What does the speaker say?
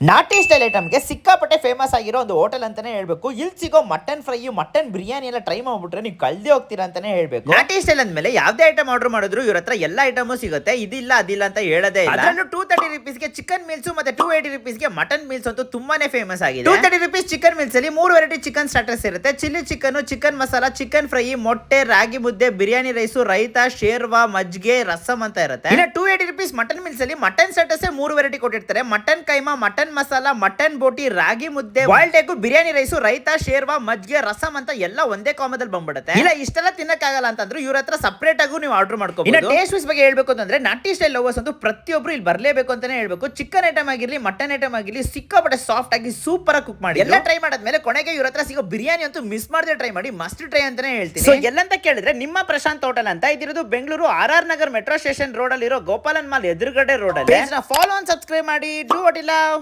ನಾಟಿ ಸ್ಟೈಲ್ ಐಟಮ್ಗೆ ಸಿಕ್ಕಾಪಟ್ಟೆ ಫೇಮಸ್ ಆಗಿರೋ ಒಂದು ಹೋಟೆಲ್ ಅಂತಾನೆ ಹೇಳ್ಬೇಕು. ಇಲ್ಲಿ ಸಿಗೋ ಮಟನ್ ಫ್ರೈ, ಮಟನ್ ಬಿರಿಯಾನಿ ಎಲ್ಲ ಟ್ರೈ ಮಾಡ್ಬಿಟ್ರೆ ನೀವು ಕಳ್ದೆ ಹೋಗ್ತೀರಾ ಅಂತಾನೆ ಹೇಳ್ಬೇಕು. ನಾಟಿ ಸ್ಟೈಲ್ ಅಂದ್ಮೇಲೆ ಯಾವ್ದೇ ಐಟಮ್ ಆರ್ಡರ್ ಮಾಡಿದ್ರು ಇವ್ರ ಹತ್ರ ಎಲ್ಲ ಐಟಮು ಸಿಗುತ್ತೆ. ಇದಿಲ್ಲ ಅದಿಲ್ಲ ಅಂತ ಹೇಳೋದೇ ಇಲ್ಲ. ಅದರಲ್ಲೂ 230 ರುಪೀಸ್ಗೆ ಚಿಕನ್ ಮೀಲ್ಸ್ ಮತ್ತೆ 280 ರುಪೀಸ್ಗೆ ಮಟನ್ ಮೀಲ್ಸ್ ಅಂತೂ ತುಂಬಾನೇ ಫೇಮಸ್ ಆಗಿದೆ. 230 ರುಪೀಸ್ ಚಿಕನ್ ಮೀಲ್ಸ್ ಅಲ್ಲಿ 3 ವೆರೈಟಿ ಚಿಕನ್ ಸ್ಟಾರ್ಟರ್ಸ್ ಇರುತ್ತೆ. Chilli chicken, chicken masala, chicken fry, ಮೊಟ್ಟೆ, ರಾಗಿ ಮುದ್ದೆ, ಬಿರಿಯಾನಿ ರೈಸು, ರೈತ, ಶೇರ್ವಾ, ಮಜ್ಜಿಗೆ, ರಸಂ ಅಂತ ಇರುತ್ತೆ. ಇನ್ನು 280 ರುಪೀಸ್ ಮಟನ್ ಮೀಲ್ಸ್ ಅಲ್ಲಿ ಮಟನ್ ಸ್ಟಾರ್ಟರ್ಸ್ 3 ವೆರೈಟಿ ಕೊಟ್ಟಿರ್ತಾರೆ. Mutton keema, mutton masala, mutton boti, ragi mudde, boiled egg, biryani rice, ರೈತ, ಶೇರ್ವಾ, ಮಜ್ಜಿಗೆ, ರಸಂ ಅಂತ ಎಲ್ಲ ಒಂದೇ ಕಾಮದಲ್ಲಿ ಬಂದ್ಬಿಡುತ್ತೆ. ಇಲ್ಲ ಇಷ್ಟೆಲ್ಲ ತಿನ್ನಕ್ಕಾಗಲ್ಲ ಅಂತಂದ್ರೆ ಇವ್ರ ಹತ್ರ ಸಪರೇಟ್ ಆಗೂ ನೀವು ಆರ್ಡರ್ ಮಾಡ್ಕೋಬಹುದು. ಇನ್ನು ಟೇಸ್ಟ್ ವೈಸ್ ಬಗ್ಗೆ ಹೇಳ್ಬೇಕು ಅಂತಂದ್ರೆ ನಾಟಿ ಸ್ಟೈಲ್ ಲವರ್ಸ್ ಅಂತೂ ಪ್ರತಿಯೊಬ್ರು ಇಲ್ಲಿ ಬರಲೇಬೇಕು ಅಂತಾನೆ ಹೇಳ್ಬೇಕು. ಚಿಕನ್ ಐಟಮ್ ಆಗಿರ್ಲಿ, ಮಟನ್ ಐಟಮ್ ಆಗಿರ್ಲಿ, ಸಿಕ್ಕಾಪಟ್ಟೆ ಸಾಫ್ಟ್ ಆಗಿ ಸೂಪರ್ ಆಗಿ ಕುಕ್ ಮಾಡಿ ಎಲ್ಲ ಟ್ರೈ ಮಾಡಾದ್ಮೇಲೆ ಕೊನೆಗೆ ಇವ್ರ ಹತ್ರ ಸಿಗೋ ಬಿರಿಯಾನಿ ಅಂತೂ ಮಿಸ್ ಮಾಡದೆ ಟ್ರೈ ಮಾಡಿ, ಮಸ್ಟ್ ಟ್ರೈ ಅಂತಾನೆ ಹೇಳ್ತೀನಿ. ಸೊ ಎಲ್ಲಂತ ಕೇಳಿದ್ರೆ ನಿಮ್ಮ ಪ್ರಶಾಂತ್ ಹೋಟೆಲ್ ಅಂತ ಇದಿರೋದು Bengaluru RR Nagar metro station road ಅಲ್ಲಿ ಇರೋ ಗೋಪಾಲನ್ ಮಾಲ್ ಎದುರುಗಡೆ ರೋಡ್ ಅಲ್ಲಿ. ಫಾಲೋ ಅಂಡ್ ಸಬ್ಸ್ಕ್ರೈಬ್ ಮಾಡಿ. Do what you love.